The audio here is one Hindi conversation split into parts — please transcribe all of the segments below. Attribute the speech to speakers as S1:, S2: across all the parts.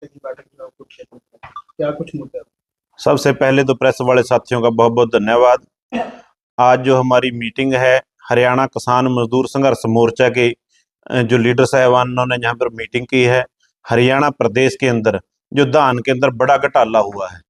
S1: मोर्चा की बैठक जो है कुरुक्षेत्र में, क्या कुछ मुद्दे हैं?
S2: सबसे पहले तो प्रेस वाले साथियों का बहुत बहुत धन्यवाद। आज जो हमारी मीटिंग है, हरियाणा किसान मजदूर संघर्ष मोर्चा के जो लीडर साहबान उन्होंने यहाँ पर मीटिंग की है। हरियाणा प्रदेश के अंदर जो धान के अंदर बड़ा घोटाला हुआ है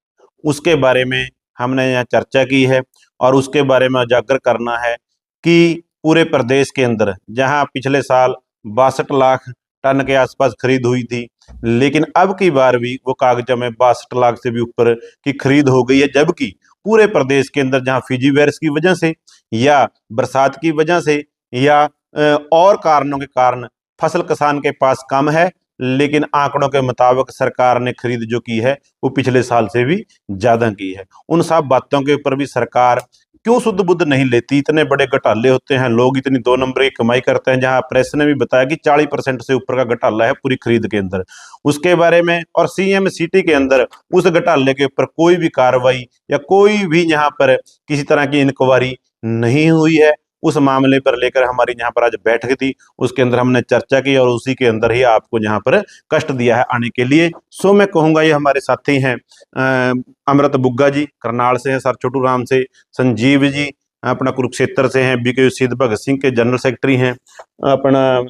S2: उसके बारे में हमने यहाँ चर्चा की है और उसके बारे में उजागर करना है कि पूरे प्रदेश के अंदर जहाँ पिछले साल 62 लाख टन के आसपास खरीद हुई थी, लेकिन अब की बार भी वो कागजों में 62 लाख से भी ऊपर की खरीद हो गई है। जबकि पूरे प्रदेश के अंदर जहाँ फिजी वायरस की वजह से या बरसात की वजह से या और कारणों के कारण फसल किसान के पास कम है, लेकिन आंकड़ों के मुताबिक सरकार ने खरीद जो की है वो पिछले साल से भी ज्यादा की है। उन सब बातों के ऊपर भी सरकार क्यों शुद्ध बुद्ध नहीं लेती? इतने बड़े घोटाले होते हैं, लोग इतनी 2 नंबर की कमाई करते हैं, जहां प्रेस ने भी बताया कि 40% से ऊपर का घोटाला है पूरी खरीद के अंदर, उसके बारे में। और सीएम सिटी के अंदर उस घोटाले के ऊपर कोई भी कार्रवाई या कोई भी यहाँ पर किसी तरह की इंक्वायरी नहीं हुई है। उस मामले पर लेकर हमारी यहाँ पर आज बैठक थी, उसके अंदर हमने चर्चा की और उसी के अंदर ही आपको यहाँ पर कष्ट दिया है आने के लिए। सो मैं कहूँगा ये हमारे साथी हैं अमृत बुग्गा जी करनाल से हैं, सर छोटू राम से, संजीव जी अपना कुरुक्षेत्र से हैं, बीके शहीद भगत सिंह के जनरल सेक्रेटरी हैं, अपना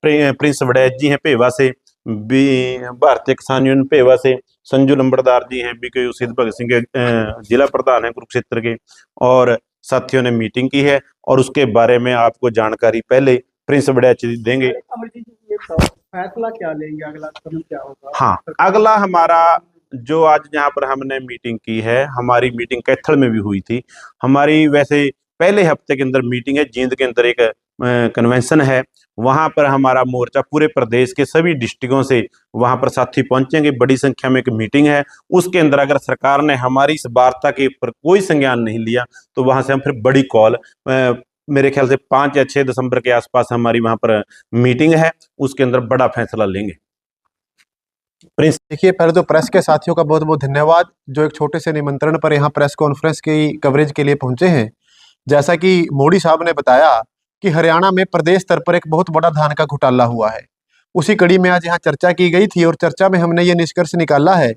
S2: प्रिंस वड़ैच जी हैं पेवा से, भारतीय किसान यूनियन पेवा से, संजू लंबड़दार जी हैं बीके शहीद भगत सिंह के जिला प्रधान हैं कुरुक्षेत्र के। और साथियों ने मीटिंग की है और उसके बारे में आपको जानकारी पहले प्रिंस वड़ैच जी देंगे।
S1: फैसला क्या लेंगे, अगला कदम क्या होगा?
S2: हाँ, अगला हमारा जो आज यहाँ पर हमने मीटिंग की है, हमारी मीटिंग कैथल में भी हुई थी। हमारी वैसे पहले हफ्ते के अंदर मीटिंग है, जींद के अंदर एक कन्वेंशन है, वहां पर हमारा मोर्चा पूरे प्रदेश के सभी डिस्ट्रिक्टों से वहां पर साथी पहुंचेंगे। बड़ी संख्या में एक मीटिंग है, उसके अंदर अगर सरकार ने हमारी इस वार्ता के ऊपर कोई संज्ञान नहीं लिया तो वहां से हम फिर बड़ी कॉल, मेरे ख्याल से 5 या 6 दिसंबर के आसपास हमारी वहां पर मीटिंग है, उसके अंदर बड़ा फैसला लेंगे।
S3: प्रिंस, देखिए, पहले तो प्रेस के साथियों का बहुत बहुत धन्यवाद जो एक छोटे से निमंत्रण पर यहाँ प्रेस कॉन्फ्रेंस की कवरेज के लिए पहुंचे हैं। जैसा कि मोदी साहब ने बताया कि हरियाणा में प्रदेश स्तर पर एक बहुत बड़ा धान का घोटाला हुआ है, उसी कड़ी में आज यहाँ चर्चा की गई थी और चर्चा में हमने ये निष्कर्ष निकाला है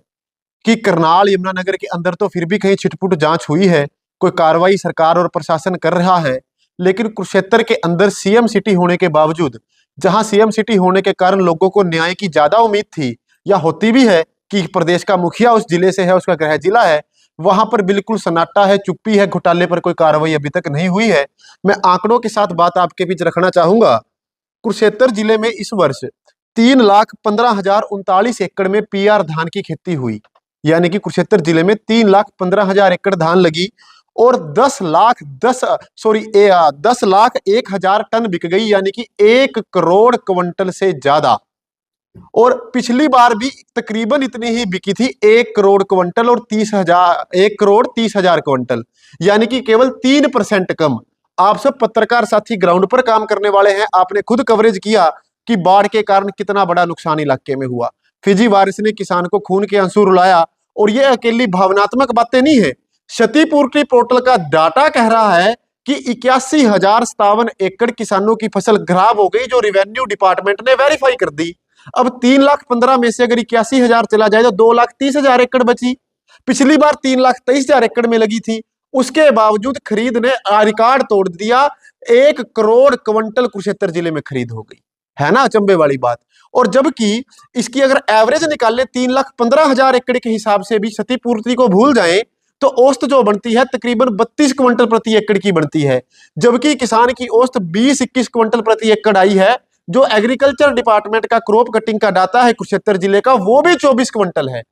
S3: कि करनाल यमुनानगर के अंदर तो फिर भी कहीं छिटपुट जांच हुई है, कोई कार्रवाई सरकार और प्रशासन कर रहा है, लेकिन कुरुक्षेत्र के अंदर सीएम सिटी होने के बावजूद, जहां सीएम सिटी होने के कारण लोगों को न्याय की ज्यादा उम्मीद थी या होती भी है कि प्रदेश का मुखिया उस जिले से है, उसका गृह जिला है, वहां पर बिल्कुल सन्नाटा है, चुप्पी है, घोटाले पर कोई कार्रवाई अभी तक नहीं हुई है। मैं आंकड़ों के साथ बात आपके बीच रखना चाहूंगा। कुरुक्षेत्र जिले में इस वर्ष 3,15,039 एकड़ में पीआर धान की खेती हुई, यानी कि कुरुक्षेत्र जिले में 3,15,000 एकड़ धान लगी और 10,01,000 टन बिक गई, यानी कि 1 करोड़ क्विंटल से ज्यादा। और पिछली बार भी तकरीबन इतनी ही बिकी थी, 1 करोड़ क्विंटल और 1,30,000 क्विंटल, यानी कि केवल 3% कम। आप सब पत्रकार साथी ग्राउंड पर काम करने वाले हैं, आपने खुद कवरेज किया कि बाढ़ के कारण कितना बड़ा नुकसान इलाके में हुआ। फिजी वायरस ने किसान को खून के आंसू रुलाया और ये अकेली भावनात्मक बातें नहीं है। क्षतिपूर्ति पोर्टल का डाटा कह रहा है कि 81,057 एकड़ किसानों की फसल खराब हो गई, जो रेवेन्यू डिपार्टमेंट ने वेरीफाई कर दी। अब 3,15,000 में से अगर 81,000 चला जाए तो 2,30,000 एकड़ बची। पिछली बार 3,23,000 एकड़ में लगी थी, उसके बावजूद खरीद ने रिकॉर्ड तोड़ दिया, 1 करोड़ क्विंटल कुरुक्षेत्र जिले में खरीद हो गई, है ना अचंभे वाली बात। और जबकि इसकी अगर एवरेज निकाले 3,15,000 एकड़ के हिसाब से भी क्षतिपूर्ति को भूल जाएं तो औसत जो बनती है तकरीबन 32 क्विंटल प्रति एकड़ की बनती है, जबकि किसान की औसत 20-21 क्विंटल प्रति एकड़ आई है। जो एग्रीकल्चर डिपार्टमेंट का क्रॉप कटिंग का डाटा है कुरुक्षेत्र जिले का, वो भी 24 क्विंटल है।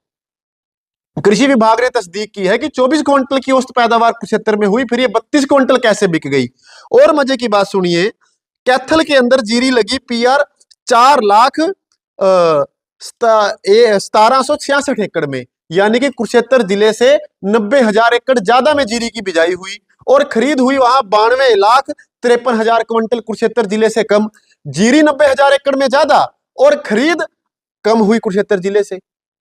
S3: कृषि विभाग ने तस्दीक की है कि 24 क्विंटल की औसत पैदावार कुरुक्षेत्र में हुई, फिर ये 32 क्विंटल कैसे बिक गई। और मजे की बात सुनिए, कैथल के अंदर जीरी लगी पीआर 4,17,66 एकड़ में, यानी कि कुरुक्षेत्र जिले से 90,000 एकड़ ज्यादा में जीरी की बिजाई हुई और खरीद हुई वहां 92,53,000 क्विंटल, कुरुक्षेत्र जिले से कम। जीरी 90,000 एकड़ में ज्यादा और खरीद कम हुई कुरुक्षेत्र जिले से।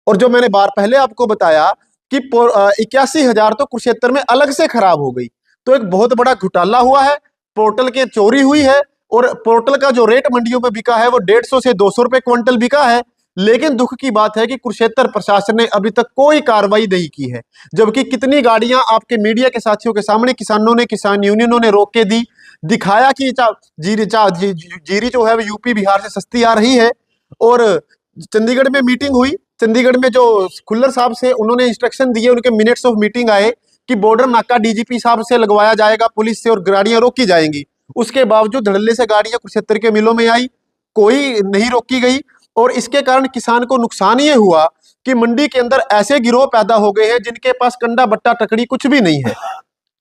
S3: और जो मैंने बार पहले आपको बताया कि 81,000 तो कुरुक्षेत्र में अलग से खराब हो गई, तो एक बहुत बड़ा घोटाला हुआ है, पोर्टल के चोरी हुई है और पोर्टल का जो रेट मंडियों में बिका है वो 150 से 200 रुपए क्विंटल बिका है, लेकिन दुख की बात है कि कुरुक्षेत्र प्रशासन ने अभी तक कोई कार्रवाई नहीं की है, जबकि कितनी गाड़ियां आपके मीडिया के साथियों के सामने किसानों ने, किसान यूनियनों ने रोक के दी, दिखाया कि जीरी जो है वो यूपी बिहार से सस्ती आ रही है। और चंडीगढ़ में मीटिंग हुई, चंडीगढ़ में जो खुल्लर साहब से उन्होंने इंस्ट्रक्शन दिए, उनके मिनट्स ऑफ मीटिंग आए कि बॉर्डर नाका डीजीपी साहब से लगवाया जाएगा पुलिस से और गाड़ियां रोकी जाएंगी। उसके बावजूद धड़ल्ले से गाड़ियां कुरुक्षेत्र के मिलों में आई, कोई नहीं रोकी गई। और इसके कारण किसान को नुकसान ये हुआ कि मंडी के अंदर ऐसे गिरोह पैदा हो गए हैं जिनके पास कंडा बट्टा टकड़ी कुछ भी नहीं है।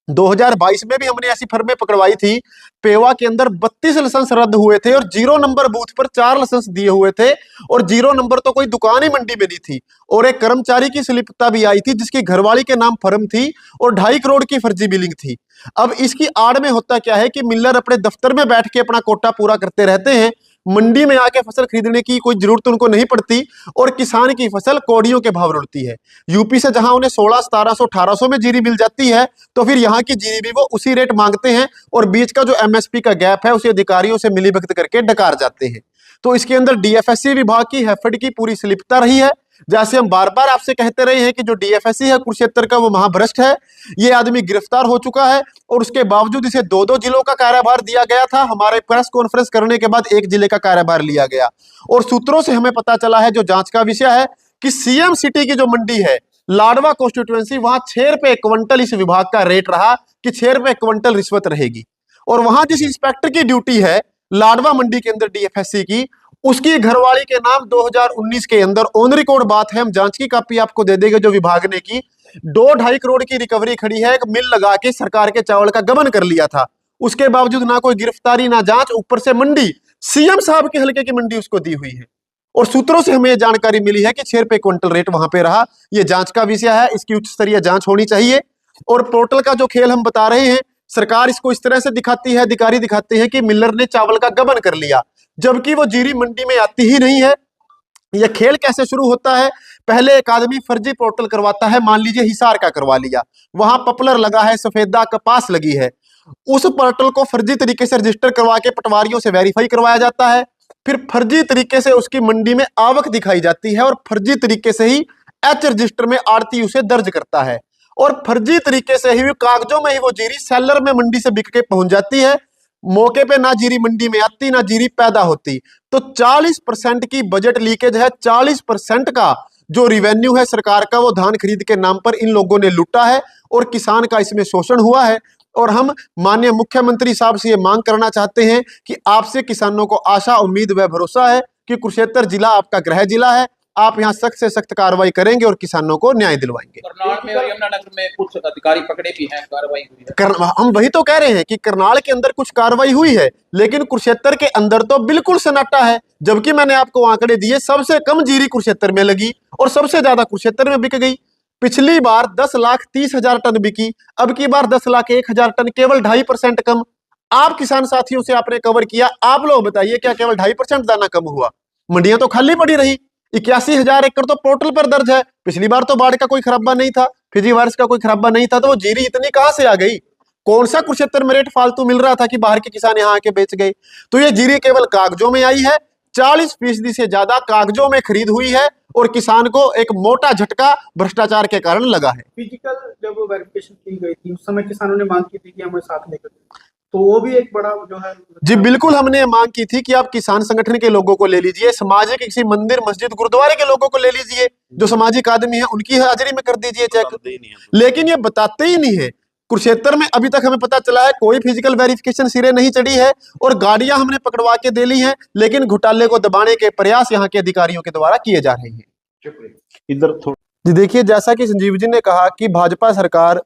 S3: 2022 में भी हमने ऐसी फर्में पकड़वाई थी, पेवा के अंदर 32 लाइसेंस रद्द हुए थे और 0 नंबर बूथ पर 4 लाइसेंस दिए हुए थे, और 0 नंबर तो कोई दुकान ही मंडी में नहीं थी। और एक कर्मचारी की स्लिपता भी आई थी जिसकी घरवाली के नाम फर्म थी और 2.5 करोड़ की फर्जी बिलिंग थी। अब इसकी आड़ में होता क्या है कि मिलर अपने दफ्तर में बैठ के अपना कोटा पूरा करते रहते हैं, मंडी में आके फसल खरीदने की कोई जरूरत उनको नहीं पड़ती, और किसान की फसल कौड़ियों के भाव रुलती है। यूपी से जहां उन्हें 1600, 1700, 1800 में जीरी मिल जाती है, तो फिर यहाँ की जीरी भी वो उसी रेट मांगते हैं, और बीच का जो एमएसपी का गैप है उसे अधिकारियों से मिलीभगत करके डकार जाते हैं। तो इसके अंदर डीएफएससी विभाग की, हैफेड की पूरी स्लिपता रही है। जैसे हम बार बार आपसे कहते रहे हैं कि जो डीएफएससी है कुरुक्षेत्र का, वो महाभ्रष्ट है। ये आदमी गिरफ्तार हो चुका है और उसके बावजूद इसे 2-2 जिलों का कार्यभार दिया गया था। हमारे प्रेस कॉन्फ्रेंस करने के बाद 1 जिले का कार्यभार लिया गया, और सूत्रों से हमें पता चला है, जो जांच का विषय है, कि सीएम सिटी की जो मंडी है लाडवा कॉन्स्टिट्यूएंसी, वहां 6 रुपए क्विंटल इस विभाग का रेट रहा कि 6 रुपए क्विंटल रिश्वत रहेगी। और वहां जिस इंस्पेक्टर की ड्यूटी है लाडवा मंडी के अंदर डीएफएससी की, उसकी घरवाली के नाम 2019 के अंदर ऑन रिकॉर्ड बात है, हम जांच की कॉपी आपको दे देंगे, जो विभाग ने की, 2-2.5 करोड़ की रिकवरी खड़ी है। एक मिल लगा के सरकार के चावल का गबन कर लिया था, उसके बावजूद ना कोई गिरफ्तारी ना जांच, ऊपर से मंडी सीएम साहब के हल्के की मंडी उसको दी हुई है। और सूत्रों से हमें जानकारी मिली है कि 6 रुपए क्विंटल रेट वहां पे रहा। ये जांच का विषय है, इसकी उच्च स्तरीय जांच होनी चाहिए। और पोर्टल का जो खेल हम बता रहे हैं, सरकार इसको इस तरह से दिखाती है, अधिकारी दिखाते हैं कि मिलर ने चावल का गबन कर लिया, जबकि वो जीरी मंडी में आती ही नहीं है। यह खेल कैसे शुरू होता है? पहले एक आदमी फर्जी पोर्टल करवाता है, मान लीजिए हिसार का करवा लिया, वहां पॉपुलर लगा है, सफेदा कपास लगी है, उस पोर्टल को फर्जी तरीके से रजिस्टर करवा के पटवारियों से वेरीफाई करवाया जाता है। फिर फर्जी तरीके से उसकी मंडी में आवक दिखाई जाती है, और फर्जी तरीके से ही एच रजिस्टर में आड़ती उसे दर्ज करता है, और फर्जी तरीके से ही कागजों में ही वो जीरी सेलर में मंडी से बिक के पहुंच जाती है। मौके पे ना जीरी मंडी में आती, ना जीरी पैदा होती। तो 40% की बजट लीकेज है, 40% का जो रिवेन्यू है सरकार का, वो धान खरीद के नाम पर इन लोगों ने लूटा है, और किसान का इसमें शोषण हुआ है। और हम माननीय मुख्यमंत्री साहब से ये मांग करना चाहते हैं कि आपसे किसानों को आशा, उम्मीद व भरोसा है कि कुरुक्षेत्र जिला आपका गृह जिला है, आप यहाँ सख्त से सख्त कार्रवाई करेंगे और किसानों को न्याय दिलवाएंगे।
S4: करनाल में और यमुनानगर में कुछ अधिकारी पकड़े भी हैं, कार्रवाई हुई है।
S3: हम वही तो कह रहे हैं कि करनाल के अंदर कुछ कार्रवाई हुई है, लेकिन कुरुक्षेत्र के अंदर तो बिल्कुल सन्नाटा है। जबकि मैंने आपको आंकड़े दिए, सबसे कम जीरी कुरुक्षेत्र में लगी और सबसे ज्यादा कुरुक्षेत्र में बिक गई। पिछली बार 10,30,000 टन बिकी, अब की बार 10,01,000 टन, केवल 2.5% कम। आप किसान साथियों से आपने कवर किया, आप लोग बताइए क्या केवल 2.5% दाना कम हुआ? मंडियां तो खाली पड़ी रही। 81,000 एकड़ तो पोर्टल पर दर्ज है। पिछली बार तो बाढ़ का कोई खराबा नहीं था, फिजी वायरस का कोई खराबा नहीं था, तो वो जीरी इतनी कहां से आ गई? कौन सा कुरुक्षेत्र में रेट फालतू मिल रहा था कि बाहर के किसान यहाँ आके बेच गए? तो ये जीरी केवल कागजों में आई है, 40% से ज्यादा कागजों में खरीद हुई है, और किसान को एक मोटा झटका भ्रष्टाचार के कारण लगा है।
S1: फिजिकल जब वो वेरिफिकेशन की गई थी, उस समय किसानों ने मांग की थी कि हमें साथ लेकर, तो वो भी एक बड़ा जो है।
S3: जी बिल्कुल, हमने मांग की थी कि आप किसान संगठन के लोगों को ले लीजिए, समाज के किसी मंदिर, मस्जिद, गुरुद्वारे के लोगों को ले लीजिए, जो सामाजिक आदमी है, उनकी हाजिरी में कर दीजिए चेक। लेकिन ये बताते ही नहीं है। कुरुक्षेत्र में अभी तक हमें पता चला है कोई फिजिकल वेरिफिकेशन सिरे नहीं चढ़ी है, और गाड़ियां हमने पकड़वा के दे ली हैं, लेकिन घोटाले को दबाने के प्रयास यहाँ के अधिकारियों के द्वारा किए जा रहे हैं।
S2: इधर
S3: जी देखिए, जैसा कि संजीव जी ने कहा कि भाजपा सरकार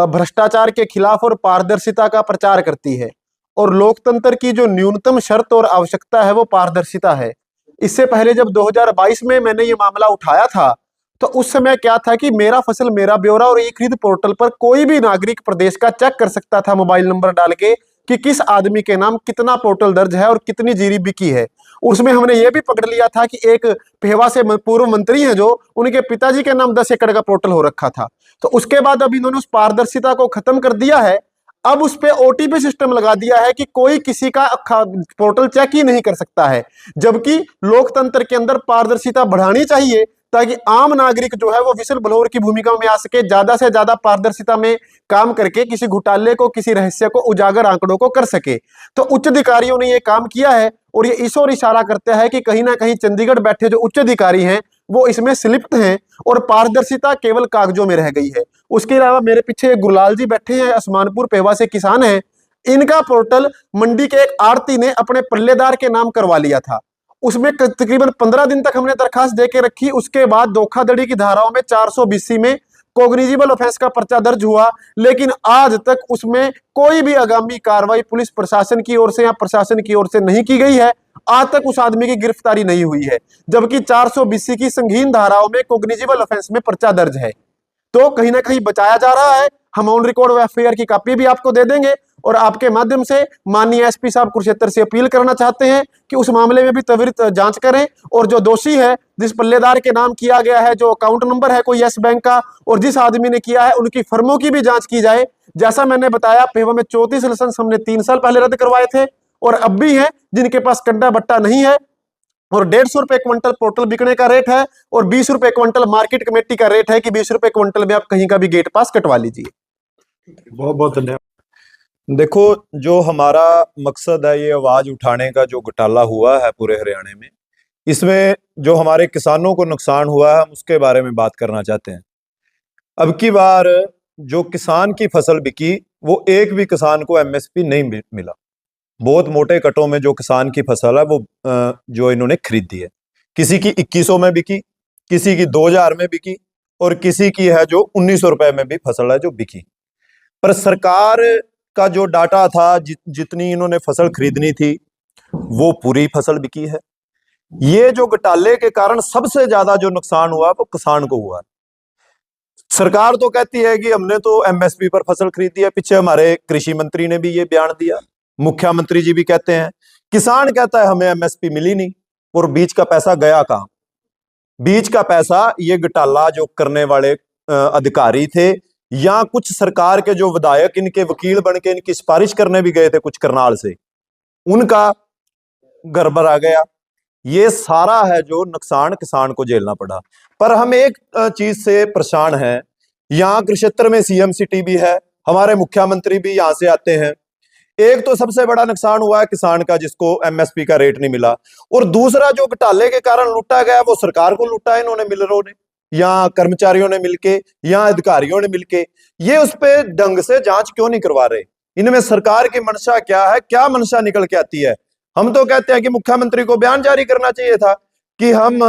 S3: भ्रष्टाचार के खिलाफ और पारदर्शिता का प्रचार करती है, और लोकतंत्र की जो न्यूनतम शर्त और आवश्यकता है वो पारदर्शिता है। इससे पहले जब 2022 में मैंने ये मामला उठाया था, तो उस समय क्या था कि मेरा फसल मेरा ब्यौरा और ई खरीद पोर्टल पर कोई भी नागरिक प्रदेश का चेक कर सकता था मोबाइल नंबर डाल के कि किस आदमी के नाम कितना पोर्टल दर्ज है और कितनी जीरी बिकी है। उसमें हमने ये भी पकड़ लिया था कि एक पेवा से पूर्व मंत्री हैं, जो उनके पिताजी के नाम 10 एकड़ का पोर्टल हो रखा था। तो उसके बाद अब इन्होंने उस पारदर्शिता को खत्म कर दिया है। अब उस पे ओटीपी सिस्टम लगा दिया है कि कोई किसी का पोर्टल चेक ही नहीं कर सकता है, जबकि लोकतंत्र के अंदर पारदर्शिता बढ़ानी चाहिए ताकि आम नागरिक जो है वो विसल ब्लोअर की भूमिका में आ सके, ज्यादा से ज्यादा पारदर्शिता में काम करके किसी घोटाले को, किसी रहस्य को उजागर, आंकड़ों को कर सके। तो उच्च अधिकारियों ने ये काम किया है और ये इस ओर इशारा करता है कि कहीं ना कहीं चंडीगढ़ बैठे जो उच्च अधिकारी हैं वो इसमें संलिप्त हैं और पारदर्शिता केवल कागजों में रह गई है। उसके अलावा मेरे पीछे गुरलाल जी बैठे हैं, असमानपुर पेहवा से किसान हैं। इनका पोर्टल मंडी के एक आड़ती ने अपने पल्लेदार के नाम करवा लिया था। उसमें तकरीबन 15 दिन तक हमने दरखास्त देके रखी। उसके बाद धोखाधड़ी की धाराओं में 420 में कोग्निजिबल ऑफेंस का पर्चा दर्ज हुआ, लेकिन आज तक उसमें कोई भी आगामी कार्रवाई पुलिस प्रशासन की ओर से या प्रशासन की ओर से नहीं की गई है। आज तक उस आदमी की गिरफ्तारी नहीं हुई है, जबकि 420 की संगीन धाराओं में कोग्निजिबल ऑफेंस में पर्चा दर्ज है। तो कहीं ना कहीं बचाया जा रहा है। हम ऑन रिकॉर्ड एफआईआर की कॉपी भी आपको दे देंगे और आपके माध्यम से माननीय एसपी साहब कुरुक्षेत्र से अपील करना चाहते हैं कि उस मामले में भी त्वरित जांच करें और जो दोषी है, जिस पल्लेदार के नाम किया गया है, जो अकाउंट नंबर है कोई यस बैंक का, और जिस आदमी ने किया है उनकी फर्मों की भी जांच की जाए। जैसा मैंने बताया, पेहवा में 34 लाइसेंस हमने 3 साल पहले रद्द करवाए थे और अब भी हैं जिनके पास कड्डा बट्टा नहीं है और 150 रुपए क्विंटल पोर्टल बिकने का रेट है और 20 रुपए क्विंटल मार्केट कमेटी का रेट है कि 20 रुपए क्विंटल में आप कहीं का भी गेट पास कटवा लीजिए।
S2: बहुत बहुत धन्यवाद।
S5: देखो, जो हमारा मकसद है, ये आवाज उठाने का जो घोटाला हुआ है पूरे हरियाणा में, इसमें जो हमारे किसानों को नुकसान हुआ है हम उसके बारे में बात करना चाहते हैं। अब की बार जो किसान की फसल बिकी वो एक भी किसान को एमएसपी नहीं मिला। बहुत मोटे कटों में जो किसान की फसल है वो जो इन्होंने खरीदी है, किसी की 2100 में बिकी, किसी की 2000 में बिकी और किसी की है जो 1900 रुपए में भी फसल है जो बिकी। पर सरकार का जो डाटा था, जितनी इन्होंने फसल खरीदनी थी वो पूरी फसल बिकी है। ये जो घोटाले के कारण सबसे ज्यादा जो नुकसान हुआ वो किसान को हुआ। सरकार तो कहती है कि हमने तो एमएसपी पर फसल खरीदी है, पीछे हमारे कृषि मंत्री ने भी ये बयान दिया, मुख्यमंत्री जी भी कहते हैं। किसान कहता है हमें एमएसपी मिली नहीं, और बीच का पैसा गया कहां? बीच का पैसा ये घोटाला जो करने वाले अधिकारी थे या कुछ सरकार के जो विधायक इनके वकील बनके इनकी सिफारिश करने भी गए थे कुछ करनाल से, उनका गड़बड़ आ गया। ये सारा है जो नुकसान किसान को झेलना पड़ा। पर हम एक चीज से परेशान हैं, यहाँ कुरुक्षेत्र में सीएम सिटी भी है, हमारे मुख्यमंत्री भी यहाँ से आते हैं। एक तो सबसे बड़ा नुकसान हुआ है किसान का, जिसको एमएसपी का रेट नहीं मिला, और दूसरा जो घोटाले के कारण लूटा गया वो सरकार को लूटा इन्होंने, मिलरों ने या कर्मचारियों ने मिलके या अधिकारियों ने मिलके। ये उस पे ढंग से जांच क्यों नहीं करवा रहे? इनमें सरकार की मंशा क्या है, क्या मंशा निकल के आती है? हम तो कहते हैं कि मुख्यमंत्री को बयान जारी करना चाहिए था कि हम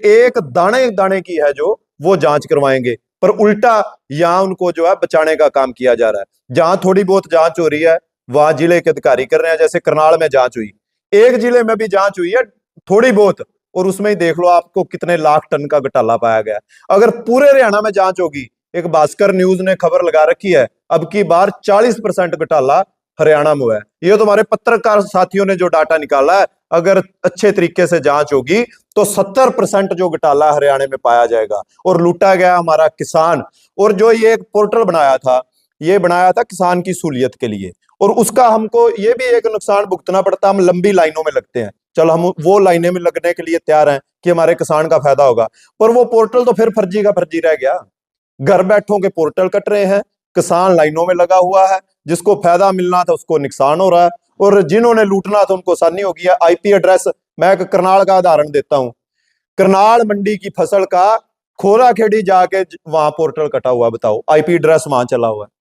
S5: एक दाने दाने की है जो वो जांच करवाएंगे, पर उल्टा यहाँ उनको जो है बचाने का काम किया जा रहा है। जहां थोड़ी बहुत जांच हो रही है वहां जिले के अधिकारी कर रहे हैं। जैसे करनाल में जांच हुई, एक जिले में भी जांच हुई है थोड़ी बहुत, और उसमें ही देख लो आपको कितने लाख टन का घोटाला पाया गया। अगर पूरे हरियाणा में जांच होगी, एक भास्कर न्यूज ने खबर लगा रखी है, अब की बार 40% घोटाला हरियाणा में हुआ है। ये तो हमारे पत्रकार साथियों ने जो डाटा निकाला है, अगर अच्छे तरीके से जांच होगी तो 70% जो घोटाला हरियाणा में पाया जाएगा और लूटा गया हमारा किसान। और जो ये एक पोर्टल बनाया था, ये बनाया था किसान की सहूलियत के लिए, और उसका हमको ये भी एक नुकसान भुगतना पड़ता। हम लंबी लाइनों में लगते हैं, चलो हम वो लाइनें में लगने के लिए तैयार हैं कि हमारे किसान का फायदा होगा, पर वो पोर्टल तो फिर फर्जी का फर्जी रह गया। घर बैठों के पोर्टल कट रहे हैं, किसान लाइनों में लगा हुआ है, जिसको फायदा मिलना था उसको नुकसान हो रहा है, और जिन्होंने लूटना था उनको आसानी हो गई है। आईपी एड्रेस, मैं एक करनाल का उदाहरण देता हूं, करनाल मंडी की फसल का खोरा खेड़ी जाके वहां पोर्टल कटा हुआ, बताओ आईपी एड्रेस वहां चला हुआ है।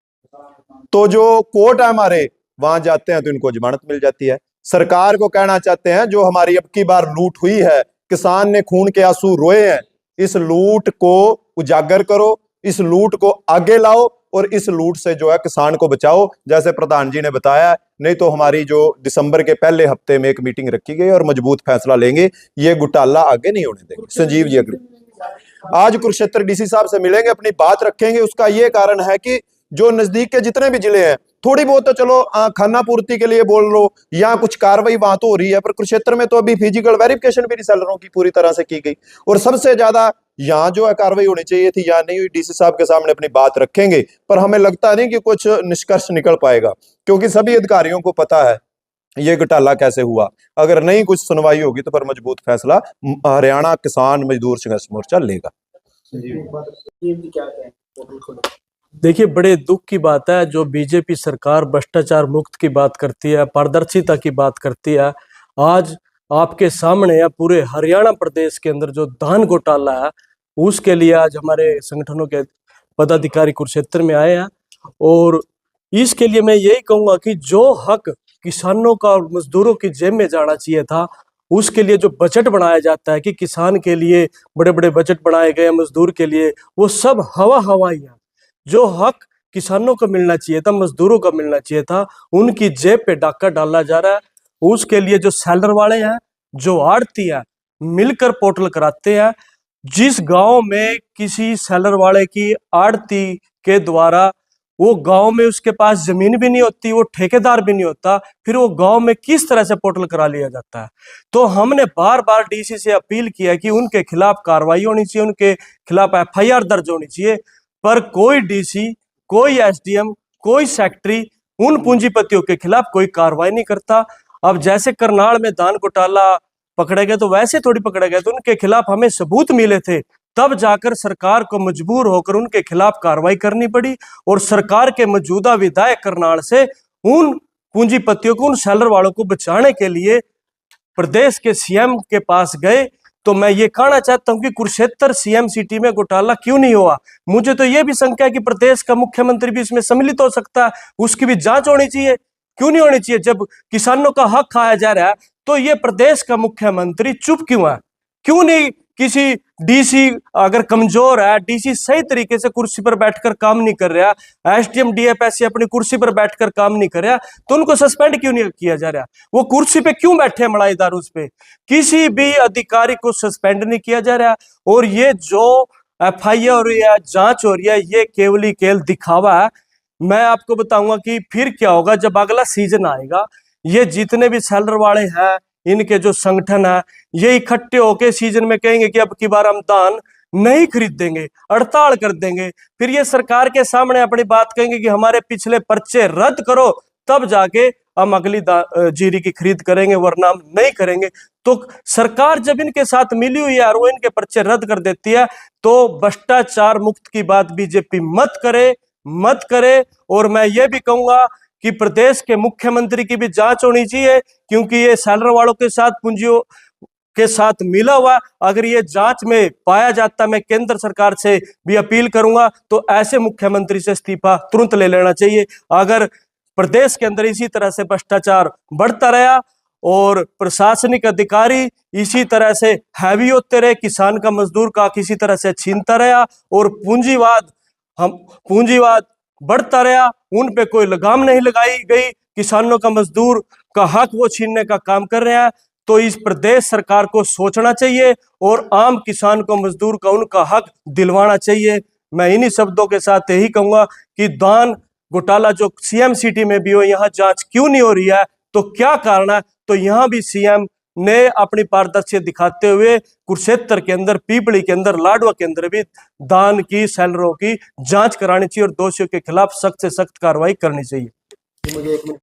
S5: तो जो कोर्ट है हमारे, वहां जाते हैं तो इनको जमानत मिल जाती है। सरकार को कहना चाहते हैं जो हमारी अब की बार लूट हुई है, किसान ने खून के आंसू रोए हैं, इस लूट को उजागर करो, इस लूट को आगे लाओ और इस लूट से जो है किसान को बचाओ, जैसे प्रधान जी ने बताया। नहीं तो हमारी जो दिसंबर के पहले हफ्ते में एक मीटिंग रखी गई और मजबूत फैसला लेंगे, ये घोटाला आगे नहीं होने देंगे। संजीव जी अग्रवाल आज कुरुक्षेत्र डीसी साहब से मिलेंगे, अपनी बात रखेंगे। उसका ये कारण है कि जो नजदीक के जितने भी जिले हैं, थोड़ी बहुत तो चलो खाना पूर्ति के लिए बोल लो या कुछ कार्रवाई वहां तो हो रही है, पर कुरुक्षेत्र में तो अभी फिजिकल वेरिफिकेशन भी रिसेलरों की पूरी तरह से की गई। और सबसे ज्यादा यहाँ जो है कार्रवाई होनी चाहिए थी यहाँ नहीं हुई। डीसी साहब के सामने अपनी बात रखेंगे, पर हमें लगता नहीं कि कुछ निष्कर्ष निकल पाएगा, क्योंकि सभी अधिकारियों को पता है ये घोटाला कैसे हुआ। अगर नहीं कुछ सुनवाई होगी तो पर मजबूत फैसला हरियाणा किसान मजदूर संघर्ष मोर्चा लेगा।
S6: देखिए, बड़े दुख की बात है जो बीजेपी सरकार भ्रष्टाचार मुक्त की बात करती है, पारदर्शिता की बात करती है। आज आपके सामने है पूरे हरियाणा प्रदेश के अंदर जो धान घोटाला है, उसके लिए आज हमारे संगठनों के पदाधिकारी कुरुक्षेत्र में आए हैं। और इसके लिए मैं यही कहूंगा कि जो हक किसानों का और मजदूरों की जेब में जाना चाहिए था, उसके लिए जो बजट बनाया जाता है कि किसान के लिए बड़े बड़े बजट बनाए गए, मजदूर के लिए, वो सब हवा ही है। जो हक किसानों को मिलना चाहिए था, मजदूरों को मिलना चाहिए था, उनकी जेब पे डाका डाला जा रहा है। उसके लिए जो सेलर वाले हैं, जो आड़ती है, मिलकर पोर्टल कराते हैं। जिस गांव में किसी सेलर वाले की आड़ती के द्वारा वो गांव में उसके पास जमीन भी नहीं होती, वो ठेकेदार भी नहीं होता, फिर वो गांव में किस तरह से पोर्टल करा लिया जाता है। तो हमने बार बार डीसी से अपील किया कि उनके खिलाफ कार्रवाई होनी चाहिए, उनके खिलाफ एफआईआर दर्ज होनी चाहिए, पर कोई डीसी, कोई एसडीएम, कोई सेक्रेटरी उन पूंजीपतियों के खिलाफ कोई कार्रवाई नहीं करता। अब जैसे करनाल में धान घोटाला पकड़े गए तो वैसे थोड़ी पकड़े गए, तो उनके खिलाफ हमें सबूत मिले थे, तब जाकर सरकार को मजबूर होकर उनके खिलाफ कार्रवाई करनी पड़ी। और सरकार के मौजूदा विधायक करनाल से उन पूंजीपतियों को, उन सेलर वालों को बचाने के लिए प्रदेश के सीएम के पास गए। तो मैं ये कहना चाहता हूं कि कुरुक्षेत्र सीएम सिटी में घोटाला क्यों नहीं हुआ। मुझे तो ये भी शंका है कि प्रदेश का मुख्यमंत्री भी इसमें सम्मिलित हो सकता है, उसकी भी जांच होनी चाहिए। क्यों नहीं होनी चाहिए? जब किसानों का हक खाया जा रहा है तो ये प्रदेश का मुख्यमंत्री चुप क्यों है? क्यों नहीं किसी डीसी, अगर कमजोर है, डीसी सही तरीके से कुर्सी पर बैठकर काम नहीं कर रहा, एसडीएम डीएफएससी अपनी कुर्सी पर बैठकर काम नहीं कर रहा, तो उनको सस्पेंड क्यों नहीं किया जा रहा? वो कुर्सी पे क्यों बैठे हैं मलाईदार? उस पे किसी भी अधिकारी को सस्पेंड नहीं किया जा रहा। और ये जो एफआईआर हो रही है, जांच हो रही है, ये केवल केवल दिखावा है। मैं आपको बताऊंगा कि फिर क्या होगा जब अगला सीजन आएगा। ये जितने भी सेलर वाले हैं, इनके जो संगठन है, ये इकट्ठे होके सीजन में कहेंगे कि अब की बार हम धान नहीं खरीदेंगे, हड़ताल कर देंगे। फिर ये सरकार के सामने अपनी बात कहेंगे कि हमारे पिछले पर्चे रद्द करो, तब जाके हम अगली जीरी की खरीद करेंगे, वरना हम नहीं करेंगे। तो सरकार जब इनके साथ मिली हुई है और वो इनके पर्चे रद्द कर देती है, तो भ्रष्टाचार मुक्त की बात बीजेपी मत करे। और मैं ये भी कहूंगा कि प्रदेश के मुख्यमंत्री की भी जांच होनी चाहिए, क्योंकि ये सेलर वालों के साथ, पूंजियों के साथ मिला हुआ। अगर ये जांच में पाया जाता, मैं केंद्र सरकार से भी अपील करूंगा, तो ऐसे मुख्यमंत्री से इस्तीफा तुरंत ले लेना चाहिए। अगर प्रदेश के अंदर इसी तरह से भ्रष्टाचार बढ़ता रहा और प्रशासनिक अधिकारी इसी तरह से हैवी होते रहे, किसान का, मजदूर का किसी तरह से छीनता रहा, और पूंजीवाद बढ़ता रहा, उन पे कोई लगाम नहीं लगाई गई, किसानों का, मजदूर का हक वो छीनने का काम कर रहे हैं, तो इस प्रदेश सरकार को सोचना चाहिए और आम किसान को, मजदूर का, उनका हक दिलवाना चाहिए। मैं इन्हीं शब्दों के साथ यही कहूंगा कि धान घोटाला जो सीएम सिटी में भी हो, यहाँ जांच क्यों नहीं हो रही है, तो क्या कारण है? तो यहाँ भी सीएम ने अपनी पारदर्शिता दिखाते हुए कुरुक्षेत्र के अंदर, पीपली के अंदर, लाडवा के अंदर भी धान की, सेलरों की जांच करानी चाहिए और दोषियों के खिलाफ सख्त से सख्त कार्रवाई करनी चाहिए। मुझे 1 मिनट